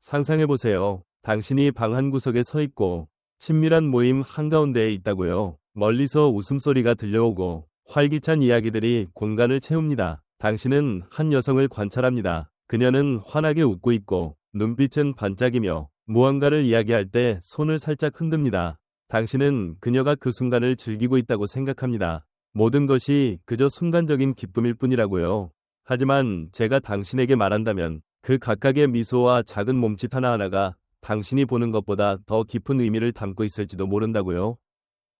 상상해보세요. 당신이 방 한 구석에 서 있고 친밀한 모임 한가운데에 있다고요. 멀리서 웃음소리가 들려오고 활기찬 이야기들이 공간을 채웁니다. 당신은 한 여성을 관찰합니다. 그녀는 환하게 웃고 있고 눈빛은 반짝이며 무언가를 이야기할 때 손을 살짝 흔듭니다. 당신은 그녀가 그 순간을 즐기고 있다고 생각합니다. 모든 것이 그저 순간적인 기쁨일 뿐이라고요. 하지만 제가 당신에게 말한다면 그 각각의 미소와 작은 몸짓 하나하나가 당신이 보는 것보다 더 깊은 의미를 담고 있을지도 모른다고요.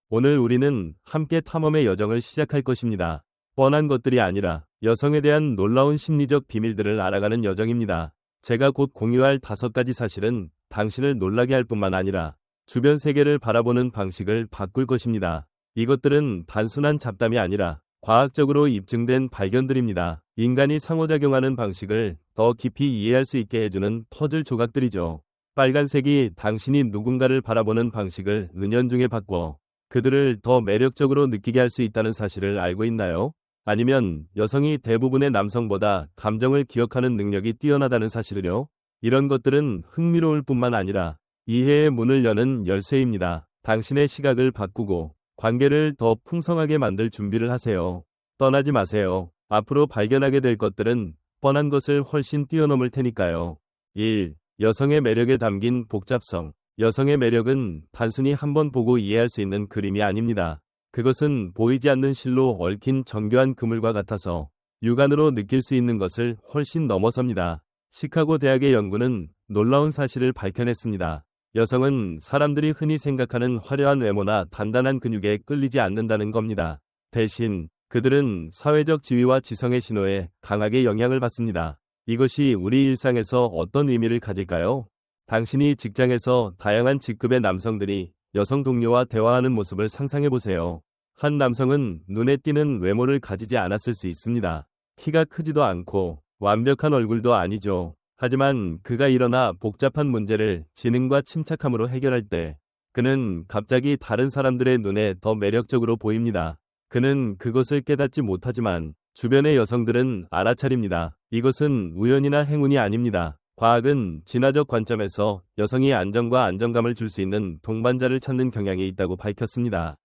오늘 우리는 함께 탐험의 여정을 시작할 것입니다. 뻔한 것들이 아니라 여성에 대한 놀라운 심리적 비밀들을 알아가는 여정입니다. 제가 곧 공유할 5가지 사실은 당신을 놀라게 할 뿐만 아니라 주변 세계를 바라보는 방식을 바꿀 것입니다. 이것들은 단순한 잡담이 아니라 과학적으로 입증된 발견들입니다. 인간이 상호작용하는 방식을 더 깊이 이해할 수 있게 해주는 퍼즐 조각들이죠. 빨간색이 당신이 누군가를 바라보는 방식을 은연중에 바꿔 그들을 더 매력적으로 느끼게 할 수 있다는 사실을 알고 있나요? 아니면 여성이 대부분의 남성보다 감정을 기억하는 능력이 뛰어나다는 사실을요? 이런 것들은 흥미로울 뿐만 아니라 이해의 문을 여는 열쇠입니다. 당신의 시각을 바꾸고 관계를 더 풍성하게 만들 준비를 하세요. 떠나지 마세요. 앞으로 발견하게 될 것들은 뻔한 것을 훨씬 뛰어넘을 테니까요. 1. 여성의 매력에 담긴 복잡성. 여성의 매력은 단순히 한번 보고 이해할 수 있는 그림이 아닙니다. 그것은 보이지 않는 실로 얽힌 정교한 그물과 같아서 육안으로 느낄 수 있는 것을 훨씬 넘어섭니다. 시카고 대학의 연구는 놀라운 사실을 밝혀냈습니다. 여성은 사람들이 흔히 생각하는 화려한 외모나 단단한 근육에 끌리지 않는다는 겁니다. 대신 그들은 사회적 지위와 지성의 신호에 강하게 영향을 받습니다. 이것이 우리 일상에서 어떤 의미를 가질까요? 당신이 직장에서 다양한 직급의 남성들이 여성 동료와 대화하는 모습을 상상해보세요. 한 남성은 눈에 띄는 외모를 가지지 않았을 수 있습니다. 키가 크지도 않고 완벽한 얼굴도 아니죠. 하지만 그가 일어나 복잡한 문제를 지능과 침착함으로 해결할 때 그는 갑자기 다른 사람들의 눈에 더 매력적으로 보입니다. 그는 그것을 깨닫지 못하지만 주변의 여성들은 알아차립니다. 이것은 우연이나 행운이 아닙니다. 과학은 진화적 관점에서 여성이 안정과 안정감을 줄 수 있는 동반자를 찾는 경향이 있다고 밝혔습니다.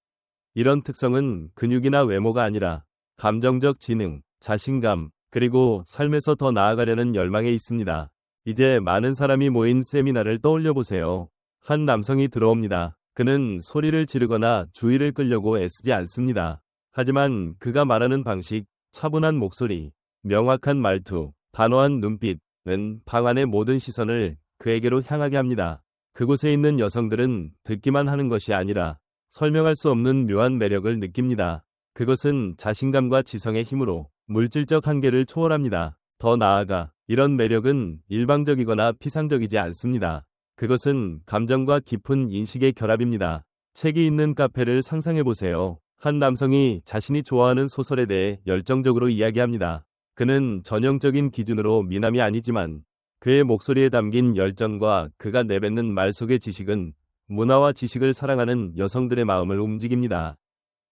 이런 특성은 근육이나 외모가 아니라 감정적 지능, 자신감, 그리고 삶에서 더 나아가려는 열망에 있습니다. 이제 많은 사람이 모인 세미나를 떠올려 보세요. 한 남성이 들어옵니다. 그는 소리를 지르거나 주의를 끌려고 애쓰지 않습니다. 하지만 그가 말하는 방식, 차분한 목소리, 명확한 말투, 단호한 눈빛은 방 안의 모든 시선을 그에게로 향하게 합니다. 그곳에 있는 여성들은 듣기만 하는 것이 아니라 설명할 수 없는 묘한 매력을 느낍니다. 그것은 자신감과 지성의 힘으로 물질적 한계를 초월합니다. 더 나아가 이런 매력은 일방적이거나 피상적이지 않습니다. 그것은 감정과 깊은 인식의 결합입니다. 책이 있는 카페를 상상해보세요. 한 남성이 자신이 좋아하는 소설에 대해 열정적으로 이야기합니다. 그는 전형적인 기준으로 미남이 아니지만 그의 목소리에 담긴 열정과 그가 내뱉는 말 속의 지식은 문화와 지식을 사랑하는 여성들의 마음을 움직입니다.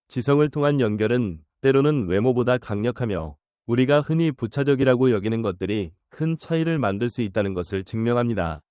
지성을 통한 연결은 때로는 외모보다 강력하며 우리가 흔히 부차적이라고 여기는 것들이 큰 차이를 만들 수 있다는 것을 증명합니다.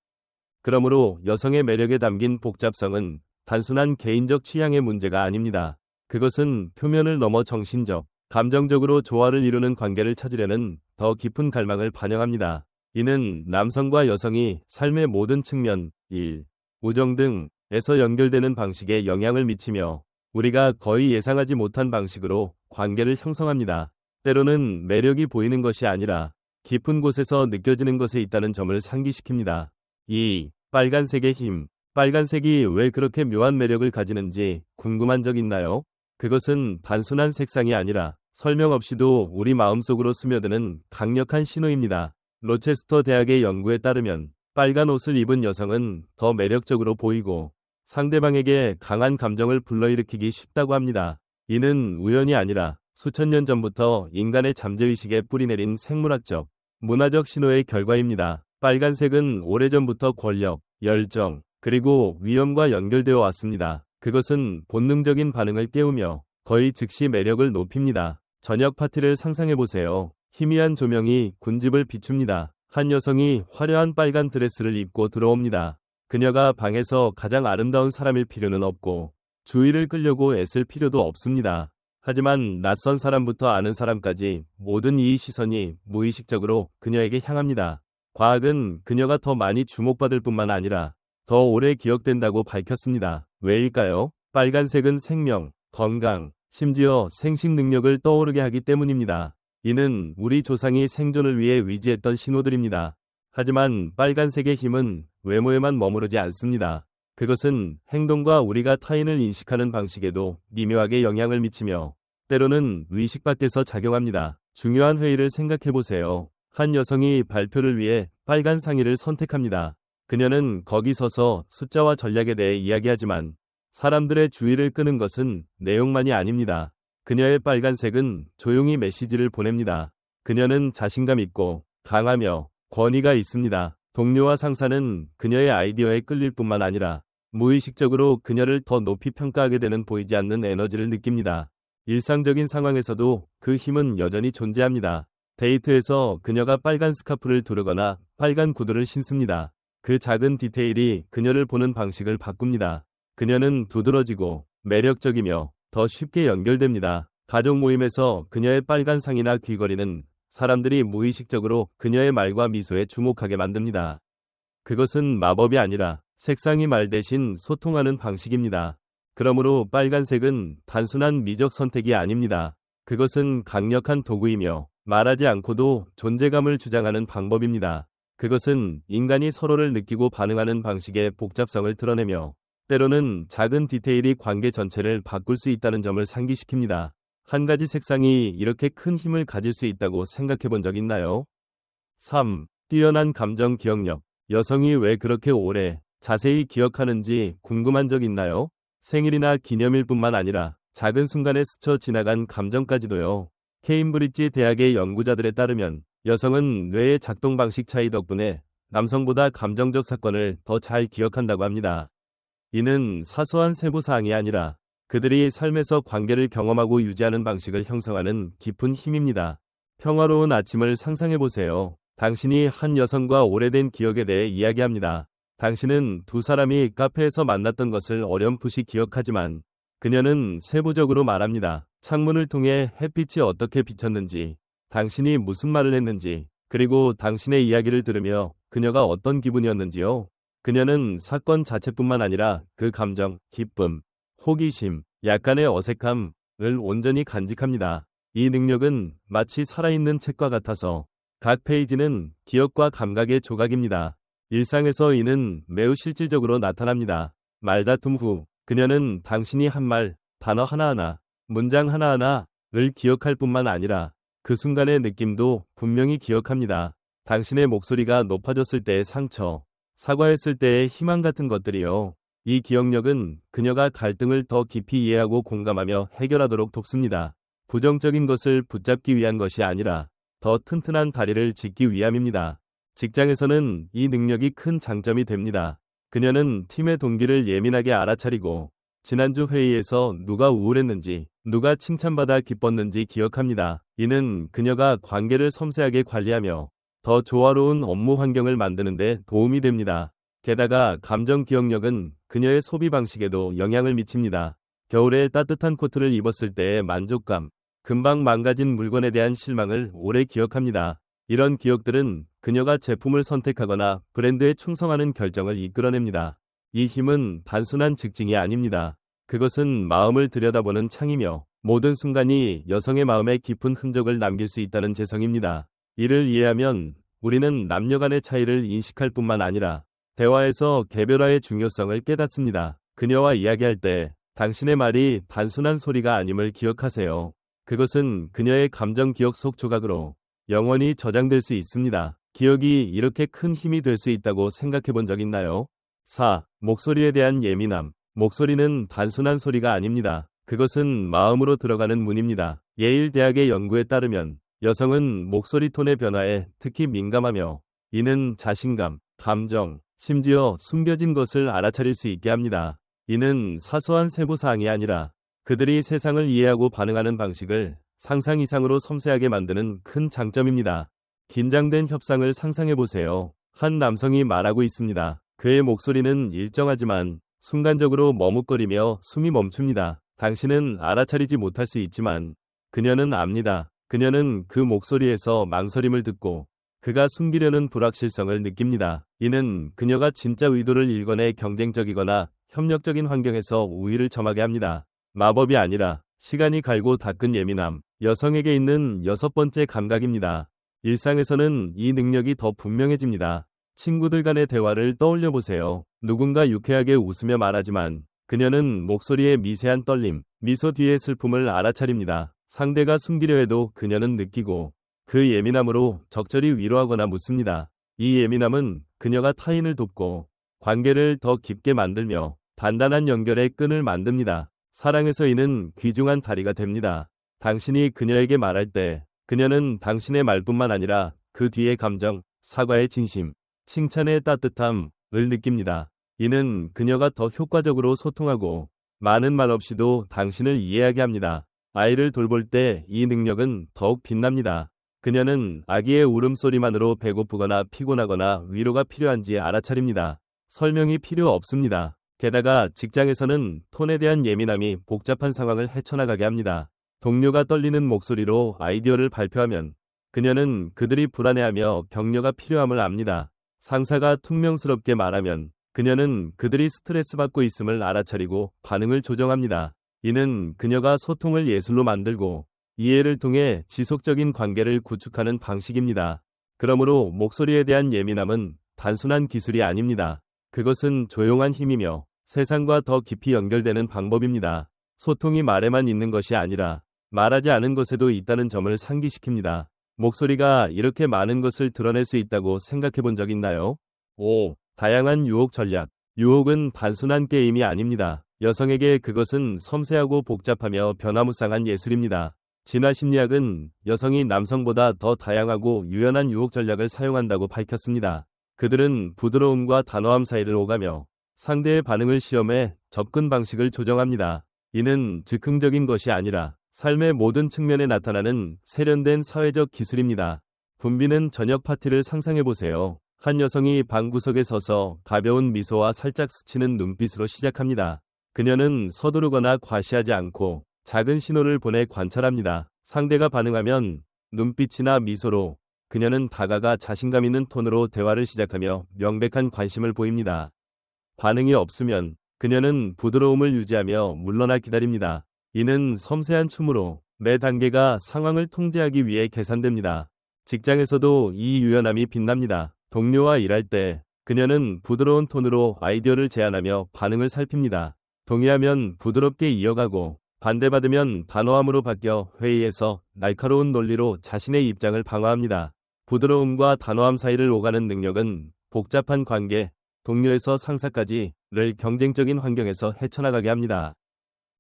그러므로 여성의 매력에 담긴 복잡성은 단순한 개인적 취향의 문제가 아닙니다. 그것은 표면을 넘어 정신적, 감정적으로 조화를 이루는 관계를 찾으려는 더 깊은 갈망을 반영합니다. 이는 남성과 여성이 삶의 모든 측면, 일, 우정 등에서 연결되는 방식에 영향을 미치며 우리가 거의 예상하지 못한 방식으로 관계를 형성합니다. 때로는 매력이 보이는 것이 아니라 깊은 곳에서 느껴지는 것에 있다는 점을 상기시킵니다. 2. 빨간색의 힘. 빨간색이 왜 그렇게 묘한 매력을 가지는지 궁금한 적 있나요? 그것은 단순한 색상이 아니라 설명 없이도 우리 마음속으로 스며드는 강력한 신호입니다. 로체스터 대학의 연구에 따르면 빨간 옷을 입은 여성은 더 매력적으로 보이고 상대방에게 강한 감정을 불러일으키기 쉽다고 합니다. 이는 우연이 아니라 수천 년 전부터 인간의 잠재의식에 뿌리내린 생물학적, 문화적 신호의 결과입니다. 빨간색은 오래전부터 권력, 열정, 그리고 위험과 연결되어 왔습니다. 그것은 본능적인 반응을 깨우며 거의 즉시 매력을 높입니다. 저녁 파티를 상상해보세요. 희미한 조명이 군집을 비춥니다. 한 여성이 화려한 빨간 드레스를 입고 들어옵니다. 그녀가 방에서 가장 아름다운 사람일 필요는 없고 주의를 끌려고 애쓸 필요도 없습니다. 하지만 낯선 사람부터 아는 사람까지 모든 이 시선이 무의식적으로 그녀에게 향합니다. 과학은 그녀가 더 많이 주목받을 뿐만 아니라 더 오래 기억된다고 밝혔습니다. 왜일까요? 빨간색은 생명, 건강, 심지어 생식 능력을 떠오르게 하기 때문입니다. 이는 우리 조상이 생존을 위해 위지했던 신호들입니다. 하지만 빨간색의 힘은 외모에만 머무르지 않습니다. 그것은 행동과 우리가 타인을 인식하는 방식에도 미묘하게 영향을 미치며 때로는 의식 밖에서 작용합니다. 중요한 회의를 생각해보세요. 한 여성이 발표를 위해 빨간 상의를 선택합니다. 그녀는 거기 서서 숫자와 전략에 대해 이야기하지만 사람들의 주의를 끄는 것은 내용만이 아닙니다. 그녀의 빨간색은 조용히 메시지를 보냅니다. 그녀는 자신감 있고 강하며 권위가 있습니다. 동료와 상사는 그녀의 아이디어에 끌릴 뿐만 아니라 무의식적으로 그녀를 더 높이 평가하게 되는 보이지 않는 에너지를 느낍니다. 일상적인 상황에서도 그 힘은 여전히 존재합니다. 데이트에서 그녀가 빨간 스카프를 두르거나 빨간 구두를 신습니다. 그 작은 디테일이 그녀를 보는 방식을 바꿉니다. 그녀는 두드러지고 매력적이며 더 쉽게 연결됩니다. 가족 모임에서 그녀의 빨간 상이나 귀걸이는 사람들이 무의식적으로 그녀의 말과 미소에 주목하게 만듭니다. 그것은 마법이 아니라 색상이 말 대신 소통하는 방식입니다. 그러므로 빨간색은 단순한 미적 선택이 아닙니다. 그것은 강력한 도구이며 말하지 않고도 존재감을 주장하는 방법입니다. 그것은 인간이 서로를 느끼고 반응하는 방식의 복잡성을 드러내며 때로는 작은 디테일이 관계 전체를 바꿀 수 있다는 점을 상기시킵니다. 한 가지 색상이 이렇게 큰 힘을 가질 수 있다고 생각해 본 적 있나요? 3. 뛰어난 감정 기억력. 여성이 왜 그렇게 오래 자세히 기억하는지 궁금한 적 있나요? 생일이나 기념일뿐만 아니라 작은 순간에 스쳐 지나간 감정까지도요. 케임브리지 대학의 연구자들에 따르면 여성은 뇌의 작동 방식 차이 덕분에 남성보다 감정적 사건을 더 잘 기억한다고 합니다. 이는 사소한 세부사항이 아니라 그들이 삶에서 관계를 경험하고 유지하는 방식을 형성하는 깊은 힘입니다. 평화로운 아침을 상상해보세요. 당신이 한 여성과 오래된 기억에 대해 이야기합니다. 당신은 두 사람이 카페에서 만났던 것을 어렴풋이 기억하지만 그녀는 세부적으로 말합니다. 창문을 통해 햇빛이 어떻게 비쳤는지, 당신이 무슨 말을 했는지, 그리고 당신의 이야기를 들으며 그녀가 어떤 기분이었는지요. 그녀는 사건 자체뿐만 아니라 그 감정, 기쁨, 호기심, 약간의 어색함을 온전히 간직합니다. 이 능력은 마치 살아있는 책과 같아서 각 페이지는 기억과 감각의 조각입니다. 일상에서 이는 매우 실질적으로 나타납니다. 말다툼 후 그녀는 당신이 한 말, 단어 하나하나, 문장 하나하나를 기억할 뿐만 아니라 그 순간의 느낌도 분명히 기억합니다. 당신의 목소리가 높아졌을 때의 상처, 사과했을 때의 희망 같은 것들이요. 이 기억력은 그녀가 갈등을 더 깊이 이해하고 공감하며 해결하도록 돕습니다. 부정적인 것을 붙잡기 위한 것이 아니라 더 튼튼한 다리를 짓기 위함입니다. 직장에서는 이 능력이 큰 장점이 됩니다. 그녀는 팀의 동기를 예민하게 알아차리고 지난주 회의에서 누가 우울했는지, 누가 칭찬받아 기뻤는지 기억합니다. 이는 그녀가 관계를 섬세하게 관리하며 더 조화로운 업무 환경을 만드는 데 도움이 됩니다. 게다가 감정 기억력은 그녀의 소비 방식에도 영향을 미칩니다. 겨울에 따뜻한 코트를 입었을 때의 만족감, 금방 망가진 물건에 대한 실망을 오래 기억합니다. 이런 기억들은 그녀가 제품을 선택하거나 브랜드에 충성하는 결정을 이끌어냅니다. 이 힘은 단순한 직징이 아닙니다. 그것은 마음을 들여다보는 창이며 모든 순간이 여성의 마음에 깊은 흔적을 남길 수 있다는 재성입니다. 이를 이해하면 우리는 남녀 간의 차이를 인식할 뿐만 아니라 대화에서 개별화의 중요성을 깨닫습니다. 그녀와 이야기할 때 당신의 말이 단순한 소리가 아님을 기억하세요. 그것은 그녀의 감정 기억 속 조각으로 영원히 저장될 수 있습니다. 기억이 이렇게 큰 힘이 될 수 있다고 생각해 본 적 있나요? 4. 목소리에 대한 예민함. 목소리는 단순한 소리가 아닙니다. 그것은 마음으로 들어가는 문입니다. 예일 대학의 연구에 따르면 여성은 목소리 톤의 변화에 특히 민감하며 이는 자신감, 감정, 심지어 숨겨진 것을 알아차릴 수 있게 합니다. 이는 사소한 세부사항이 아니라 그들이 세상을 이해하고 반응하는 방식을 상상 이상으로 섬세하게 만드는 큰 장점입니다. 긴장된 협상을 상상해보세요. 한 남성이 말하고 있습니다. 그의 목소리는 일정하지만 순간적으로 머뭇거리며 숨이 멈춥니다. 당신은 알아차리지 못할 수 있지만 그녀는 압니다. 그녀는 그 목소리에서 망설임을 듣고 그가 숨기려는 불확실성을 느낍니다. 이는 그녀가 진짜 의도를 일궈내 경쟁적이거나 협력적인 환경에서 우위를 점하게 합니다. 마법이 아니라 시간이 갈고 닦은 예민함, 여성에게 있는 6번째 감각입니다. 일상에서는 이 능력이 더 분명해집니다. 친구들 간의 대화를 떠올려 보세요. 누군가 유쾌하게 웃으며 말하지만 그녀는 목소리의 미세한 떨림, 미소 뒤의 슬픔을 알아차립니다. 상대가 숨기려 해도 그녀는 느끼고 그 예민함으로 적절히 위로하거나 묻습니다. 이 예민함은 그녀가 타인을 돕고 관계를 더 깊게 만들며 단단한 연결의 끈을 만듭니다. 사랑에서 이는 귀중한 다리가 됩니다. 당신이 그녀에게 말할 때 그녀는 당신의 말뿐만 아니라 그 뒤의 감정, 사과의 진심, 칭찬의 따뜻함을 느낍니다. 이는 그녀가 더 효과적으로 소통하고 많은 말 없이도 당신을 이해하게 합니다. 아이를 돌볼 때 이 능력은 더욱 빛납니다. 그녀는 아기의 울음소리만으로 배고프거나 피곤하거나 위로가 필요한지 알아차립니다. 설명이 필요 없습니다. 게다가 직장에서는 톤에 대한 예민함이 복잡한 상황을 헤쳐나가게 합니다. 동료가 떨리는 목소리로 아이디어를 발표하면 그녀는 그들이 불안해하며 격려가 필요함을 압니다. 상사가 퉁명스럽게 말하면 그녀는 그들이 스트레스 받고 있음을 알아차리고 반응을 조정합니다. 이는 그녀가 소통을 예술로 만들고 이해를 통해 지속적인 관계를 구축하는 방식입니다. 그러므로 목소리에 대한 예민함은 단순한 기술이 아닙니다. 그것은 조용한 힘이며 세상과 더 깊이 연결되는 방법입니다. 소통이 말에만 있는 것이 아니라 말하지 않은 것에도 있다는 점을 상기시킵니다. 목소리가 이렇게 많은 것을 드러낼 수 있다고 생각해 본 적 있나요? 5. 다양한 유혹 전략. 유혹은 단순한 게임이 아닙니다. 여성에게 그것은 섬세하고 복잡하며 변화무쌍한 예술입니다. 진화 심리학은 여성이 남성보다 더 다양하고 유연한 유혹 전략을 사용한다고 밝혔습니다. 그들은 부드러움과 단호함 사이를 오가며 상대의 반응을 시험해 접근 방식을 조정합니다. 이는 즉흥적인 것이 아니라 삶의 모든 측면에 나타나는 세련된 사회적 기술입니다. 분비는 저녁 파티를 상상해보세요. 한 여성이 방구석에 서서 가벼운 미소와 살짝 스치는 눈빛으로 시작합니다. 그녀는 서두르거나 과시하지 않고 작은 신호를 보내 관찰합니다. 상대가 반응하면 눈빛이나 미소로, 그녀는 다가가 자신감 있는 톤으로 대화를 시작하며 명백한 관심을 보입니다. 반응이 없으면 그녀는 부드러움을 유지하며 물러나 기다립니다. 이는 섬세한 춤으로 매 단계가 상황을 통제하기 위해 계산됩니다. 직장에서도 이 유연함이 빛납니다. 동료와 일할 때 그녀는 부드러운 톤으로 아이디어를 제안하며 반응을 살핍니다. 동의하면 부드럽게 이어가고 반대받으면 단호함으로 바뀌어 회의에서 날카로운 논리로 자신의 입장을 방어합니다. 부드러움과 단호함 사이를 오가는 능력은 복잡한 관계, 동료에서 상사까지를 경쟁적인 환경에서 헤쳐나가게 합니다.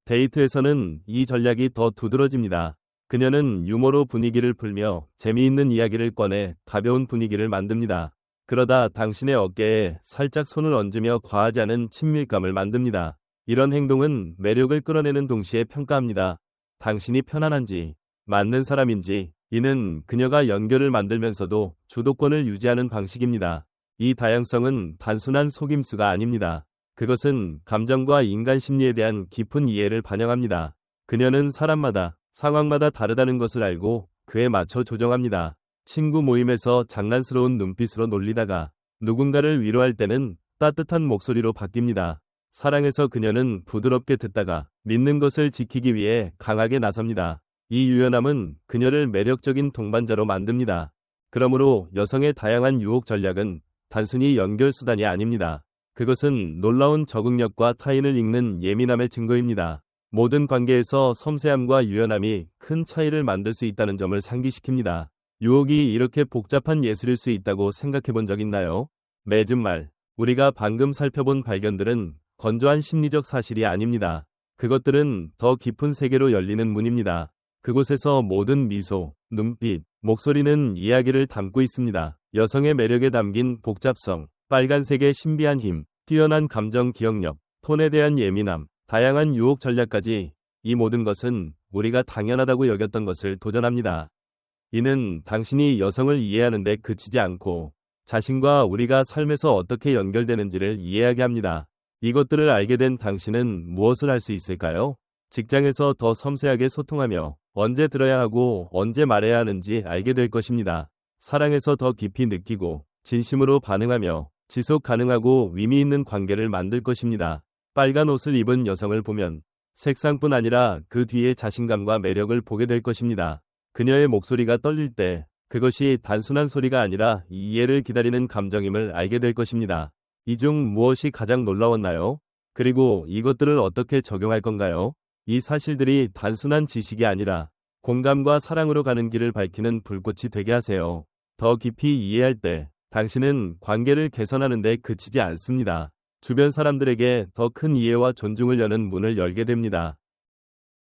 데이트에서는 이 전략이 더 두드러집니다. 그녀는 유머로 분위기를 풀며 재미있는 이야기를 꺼내 가벼운 분위기를 만듭니다. 그러다 당신의 어깨에 살짝 손을 얹으며 과하지 않은 친밀감을 만듭니다. 이런 행동은 매력을 끌어내는 동시에 평가합니다. 당신이 편안한지, 맞는 사람인지, 이는 그녀가 연결을 만들면서도 주도권을 유지하는 방식입니다. 이 다양성은 단순한 속임수가 아닙니다. 그것은 감정과 인간 심리에 대한 깊은 이해를 반영합니다. 그녀는 사람마다, 상황마다 다르다는 것을 알고 그에 맞춰 조정합니다. 친구 모임에서 장난스러운 눈빛으로 놀리다가 누군가를 위로할 때는 따뜻한 목소리로 바뀝니다. 사랑에서 그녀는 부드럽게 듣다가 믿는 것을 지키기 위해 강하게 나섭니다. 이 유연함은 그녀를 매력적인 동반자로 만듭니다. 그러므로 여성의 다양한 유혹 전략은 단순히 연결 수단이 아닙니다. 그것은 놀라운 적응력과 타인을 읽는 예민함의 증거입니다. 모든 관계에서 섬세함과 유연함이 큰 차이를 만들 수 있다는 점을 상기시킵니다. 유혹이 이렇게 복잡한 예술일 수 있다고 생각해 본 적 있나요? 맺은 말. 우리가 방금 살펴본 발견들은 건조한 심리적 사실이 아닙니다. 그것들은 더 깊은 세계로 열리는 문입니다. 그곳에서 모든 미소, 눈빛, 목소리는 이야기를 담고 있습니다. 여성의 매력에 담긴 복잡성, 빨간색의 신비한 힘, 뛰어난 감정 기억력, 톤에 대한 예민함, 다양한 유혹 전략까지 이 모든 것은 우리가 당연하다고 여겼던 것을 도전합니다. 이는 당신이 여성을 이해하는 데 그치지 않고 자신과 우리가 삶에서 어떻게 연결되는지를 이해하게 합니다. 이것들을 알게 된 당신은 무엇을 할 수 있을까요? 직장에서 더 섬세하게 소통하며 언제 들어야 하고 언제 말해야 하는지 알게 될 것입니다. 사랑에서 더 깊이 느끼고 진심으로 반응하며 지속 가능하고 의미 있는 관계를 만들 것입니다. 빨간 옷을 입은 여성을 보면 색상뿐 아니라 그 뒤에 자신감과 매력을 보게 될 것입니다. 그녀의 목소리가 떨릴 때 그것이 단순한 소리가 아니라 이해를 기다리는 감정임을 알게 될 것입니다. 이 중 무엇이 가장 놀라웠나요? 그리고 이것들을 어떻게 적용할 건가요? 이 사실들이 단순한 지식이 아니라 공감과 사랑으로 가는 길을 밝히는 불꽃이 되게 하세요. 더 깊이 이해할 때 당신은 관계를 개선하는 데 그치지 않습니다. 주변 사람들에게 더 큰 이해와 존중을 여는 문을 열게 됩니다.